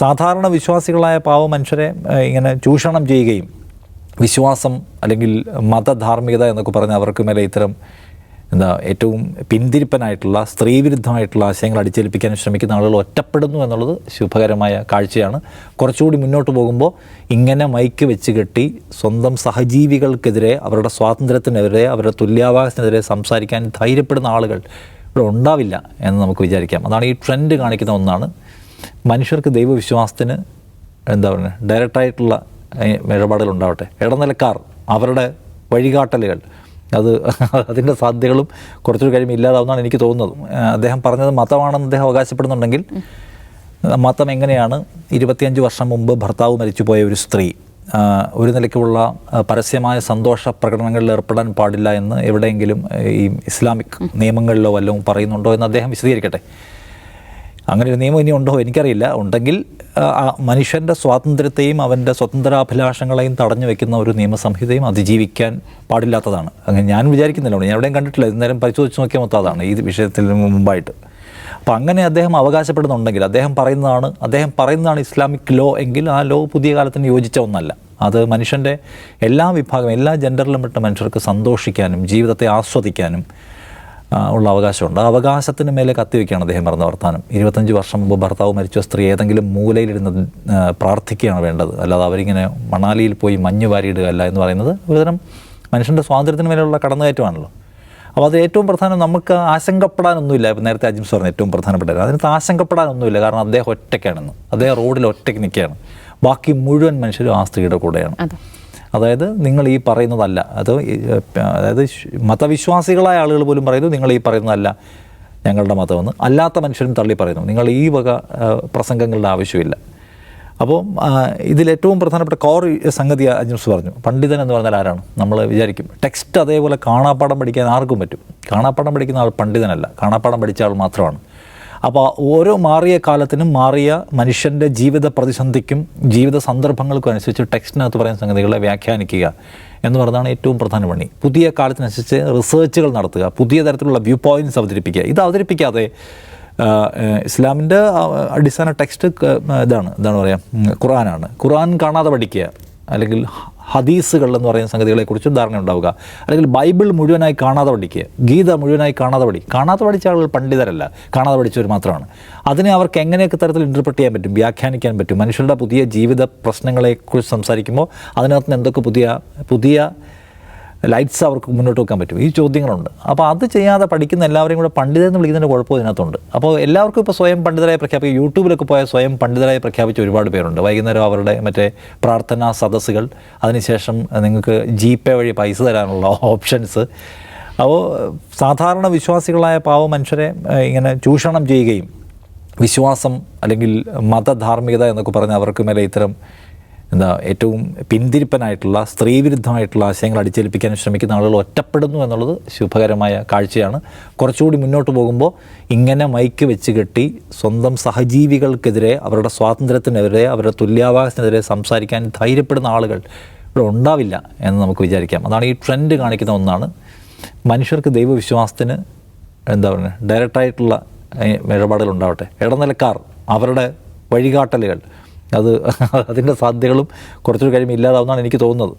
സാധാരണ വിശ്വാസികളായ പാവ മനുഷ്യരെ ഇങ്ങനെ ചൂഷണം ചെയ്യുകയും വിശ്വാസം അല്ലെങ്കിൽ മതധാർമ്മികത എന്നൊക്കെ പറഞ്ഞ് അവർക്ക് മേലെ ഇത്തരം ഏറ്റവും പിന്തിരിപ്പനായിട്ടുള്ള സ്ത്രീവിരുദ്ധമായിട്ടുള്ള ആശയങ്ങൾ അടിച്ചേൽപ്പിക്കാൻ ശ്രമിക്കുന്ന ആളുകൾ ഒറ്റപ്പെടുന്നു എന്നുള്ളത് ശുഭകരമായ കാഴ്ചയാണ്. കുറച്ചുകൂടി മുന്നോട്ട് പോകുമ്പോൾ ഇങ്ങനെ മൈക്ക് വെച്ച് കെട്ടി സ്വന്തം സഹജീവികൾക്കെതിരെ, അവരുടെ സ്വാതന്ത്ര്യത്തിനെതിരെ, അവരുടെ തുല്യാവകാശത്തിനെതിരെ സംസാരിക്കാൻ ധൈര്യപ്പെടുന്ന ആളുകൾ ഇവിടെ ഉണ്ടാവില്ല എന്ന് നമുക്ക് വിചാരിക്കാം. അതാണ് ഈ ട്രെൻഡ് കാണിക്കുന്ന ഒന്നാണ്. മനുഷ്യർക്ക് ദൈവവിശ്വാസത്തിന് ഡയറക്റ്റായിട്ടുള്ള ഇടപാടുകൾ ഉണ്ടാവട്ടെ. ഇടനിലക്കാർ, അവരുടെ വഴികാട്ടലുകൾ, അതിൻ്റെ സാധ്യതകളും കുറച്ചൊരു കഴിയുമ്പോൾ ഇല്ലാതാവുന്നതാണ് എനിക്ക് തോന്നുന്നത്. അദ്ദേഹം പറഞ്ഞത് മതമാണെന്ന് അദ്ദേഹം അവകാശപ്പെടുന്നുണ്ടെങ്കിൽ മതം എങ്ങനെയാണ് 25 വർഷം മുമ്പ് ഭർത്താവ് മരിച്ചുപോയ ഒരു സ്ത്രീ ഒരു നിലയ്ക്കുള്ള പരസ്യമായ സന്തോഷ പ്രകടനങ്ങളിൽ ഏർപ്പെടാൻ പാടില്ല എന്ന് എവിടെയെങ്കിലും ഈ ഇസ്ലാമിക് നിയമങ്ങളിലോ വല്ലതും പറയുന്നുണ്ടോ എന്ന് അദ്ദേഹം വിശദീകരിക്കട്ടെ. അങ്ങനെ ഒരു നിയമം ഇനി ഉണ്ടോ എനിക്കറിയില്ല. ഉണ്ടെങ്കിൽ മനുഷ്യൻ്റെ സ്വാതന്ത്ര്യത്തെയും അവൻ്റെ സ്വതന്ത്രാഭിലാഷങ്ങളെയും തടഞ്ഞു വെക്കുന്ന ഒരു നിയമസംഹിതയും അതിജീവിക്കാൻ പാടില്ലാത്തതാണ്. അങ്ങനെ ഞാൻ വിചാരിക്കുന്നില്ല, ഞാൻ എവിടെയും കണ്ടിട്ടില്ല. ഇന്നേരം പരിശോധിച്ച് നോക്കിയാൽ മൊത്തം അതാണ് ഈ വിഷയത്തിൽ മുമ്പായിട്ട്. അപ്പോൾ അങ്ങനെ അദ്ദേഹം അവകാശപ്പെടുന്നുണ്ടെങ്കിൽ, അദ്ദേഹം പറയുന്നതാണ് ഇസ്ലാമിക് ലോ എങ്കിൽ ആ ലോ പുതിയ കാലത്തിന് യോജിച്ച ഒന്നല്ല. അത് മനുഷ്യൻ്റെ എല്ലാ വിഭാഗം, എല്ലാ ജെൻഡറിലും പെട്ട മനുഷ്യർക്ക് സന്തോഷിക്കാനും ജീവിതത്തെ ആസ്വദിക്കാനും ഉള്ള അവകാശമുണ്ട്. ആ അവകാശത്തിന് മേലെ കത്തിവെക്കുകയാണ് അദ്ദേഹം പറഞ്ഞ വർത്താനം. 25 വർഷം മുമ്പ് ഭർത്താവ് മരിച്ച സ്ത്രീ ഏതെങ്കിലും മൂലയിലിരുന്ന് പ്രാർത്ഥിക്കുകയാണ് വേണ്ടത്, അല്ലാതെ അവരിങ്ങനെ മണാലിയിൽ പോയി മഞ്ഞ് വാരിയിടുക അല്ല എന്ന് പറയുന്നത് ഒരുതരം മനുഷ്യൻ്റെ സ്വാതന്ത്ര്യത്തിന് മേലെയുള്ള കടന്നുകയറ്റമാണല്ലോ. അപ്പോൾ അത് ഏറ്റവും പ്രധാനം. നമുക്ക് ആശങ്കപ്പെടാനൊന്നുമില്ല. ഇപ്പം നേരത്തെ അജിംസ് പറഞ്ഞു ഏറ്റവും പ്രധാനപ്പെട്ട അതിനകത്ത് ആശങ്കപ്പെടാനൊന്നുമില്ല. കാരണം അദ്ദേഹം ഒറ്റയ്ക്കാണെന്ന്, അദ്ദേഹം റോഡിൽ ഒറ്റയ്ക്ക് നിൽക്കുകയാണ്. ബാക്കി മുഴുവൻ മനുഷ്യരും ആ സ്ത്രീയുടെ കൂടെയാണ്. അതായത് നിങ്ങൾ ഈ പറയുന്നതല്ല, അതായത് മതവിശ്വാസികളായ ആളുകൾ പോലും പറയുന്നു നിങ്ങൾ ഈ പറയുന്നതല്ല ഞങ്ങളുടെ മതമെന്ന്. അല്ലാത്ത മനുഷ്യരും തള്ളി പറയുന്നു നിങ്ങൾ ഈ വക പ്രസംഗങ്ങളുടെ ആവശ്യമില്ല. അപ്പോൾ ഇതിലേറ്റവും പ്രധാനപ്പെട്ട കോർ സംഗതി അജിംസ് പറഞ്ഞു. പണ്ഡിതൻ എന്ന് പറഞ്ഞാൽ ആരാണ്? നമ്മൾ വിചാരിക്കും ടെക്സ്റ്റ് അതേപോലെ കാണാപ്പാഠം പഠിക്കാൻ ആർക്കും പറ്റും. കാണാപ്പാഠം പഠിക്കുന്ന ആൾ പണ്ഡിതനല്ല, കാണാപ്പാഠം പഠിച്ച ആൾ മാത്രമാണ്. അപ്പോൾ ഓരോ മാറിയ കാലത്തിനും മാറിയ മനുഷ്യൻ്റെ ജീവിത പ്രതിസന്ധിക്കും ജീവിത സന്ദർഭങ്ങൾക്കും അനുസരിച്ച് ടെക്സ്റ്റിനകത്ത് പറയുന്ന സംഗതികളെ വ്യാഖ്യാനിക്കുക എന്ന് പറയുന്നതാണ് ഏറ്റവും പ്രധാന പണി. പുതിയ കാലത്തിനനുസരിച്ച് റിസർച്ചുകൾ നടത്തുക, പുതിയ തരത്തിലുള്ള വ്യൂ പോയിൻറ്റ്സ് അവതരിപ്പിക്കുക. ഇത് അവതരിപ്പിക്കാതെ ഇസ്ലാമിൻ്റെ അടിസ്ഥാന ടെക്സ്റ്റ് എന്താണ് പറയുക, ഖുർആനാണ്. ഖുർആൻ കാണാതെ പഠിക്കുക, അല്ലെങ്കിൽ ഹദീസുകൾ എന്ന് പറയുന്ന സംഗതികളെക്കുറിച്ച് ധാരണ ഉണ്ടാവുക, അല്ലെങ്കിൽ ബൈബിൾ മുഴുവനായി കാണാതെ പഠിക്കുക, ഗീത മുഴുവനായി കാണാതെ പഠിച്ച ആളുകൾ പണ്ഡിതരല്ല, കാണാതെ പഠിച്ചവർ മാത്രമാണ്. അതിനെ അവർക്ക് എങ്ങനെയൊക്കെ തരത്തിൽ ഇൻ്റർപ്രറ്റ് ചെയ്യാൻ പറ്റും, വ്യാഖ്യാനിക്കാൻ പറ്റും. മനുഷ്യരുടെ പുതിയ ജീവിത പ്രശ്നങ്ങളെക്കുറിച്ച് സംസാരിക്കുമ്പോൾ അതിനകത്ത് നിന്ന് എന്തൊക്കെ പുതിയ ലൈറ്റ്സ് അവർക്ക് മുന്നോട്ട് വെക്കാൻ പറ്റും, ഈ ചോദ്യങ്ങളുണ്ട്. അപ്പോൾ അത് ചെയ്യാതെ പഠിക്കുന്ന എല്ലാവരെയും കൂടെ പണ്ഡിതരെന്ന് വിളിക്കുന്നതിൻ്റെ കുഴപ്പം ഇതിനകത്തുണ്ട്. അപ്പോൾ എല്ലാവർക്കും ഇപ്പോൾ സ്വയം പണ്ഡിതരായി പ്രഖ്യാപിക്കുക, യൂട്യൂബിലൊക്കെ പോയാൽ സ്വയം പണ്ഡിതരായി പ്രഖ്യാപിച്ച ഒരുപാട് പേരുണ്ട്. വൈകുന്നേരം അവരുടെ പ്രാർത്ഥനാ സദസ്സുകൾ, അതിനുശേഷം നിങ്ങൾക്ക് GPay വഴി പൈസ തരാനുള്ള ഓപ്ഷൻസ്. അപ്പോൾ സാധാരണ വിശ്വാസികളായ പാവ മനുഷ്യരെ ഇങ്ങനെ ചൂഷണം ചെയ്യുകയും വിശ്വാസം അല്ലെങ്കിൽ മതധാർമ്മികത എന്നൊക്കെ പറഞ്ഞ് അവർക്ക് മേലെ ഇത്തരം ഏറ്റവും പിന്തിരിപ്പനായിട്ടുള്ള സ്ത്രീവിരുദ്ധമായിട്ടുള്ള ആശയങ്ങൾ അടിച്ചേൽപ്പിക്കാൻ ശ്രമിക്കുന്ന ആളുകൾ ഒറ്റപ്പെടുന്നു എന്നുള്ളത് ശുഭകരമായ കാഴ്ചയാണ്. കുറച്ചുകൂടി മുന്നോട്ട് പോകുമ്പോൾ ഇങ്ങനെ മൈക്ക് വെച്ച് കെട്ടി സ്വന്തം സഹജീവികൾക്കെതിരെ, അവരുടെ സ്വാതന്ത്ര്യത്തിനെതിരെ, അവരുടെ തുല്യാവകാശത്തിനെതിരെ സംസാരിക്കാൻ ധൈര്യപ്പെടുന്ന ആളുകൾ ഇവിടെ ഉണ്ടാവില്ല എന്ന് നമുക്ക് വിചാരിക്കാം. അതാണ് ഈ ട്രെൻഡ് കാണിക്കുന്ന ഒന്നാണ്. മനുഷ്യർക്ക് ദൈവവിശ്വാസത്തിന് ഡയറക്റ്റായിട്ടുള്ള ഇടപാടുകൾ ഉണ്ടാവട്ടെ. ഇടനിലക്കാർ, അവരുടെ വഴികാട്ടലുകൾ, അതിൻ്റെ സാധ്യതകളും കുറച്ചൊരു കഴിയുമ്പോൾ ഇല്ലാതാവുന്നതാണ് എനിക്ക് തോന്നുന്നത്.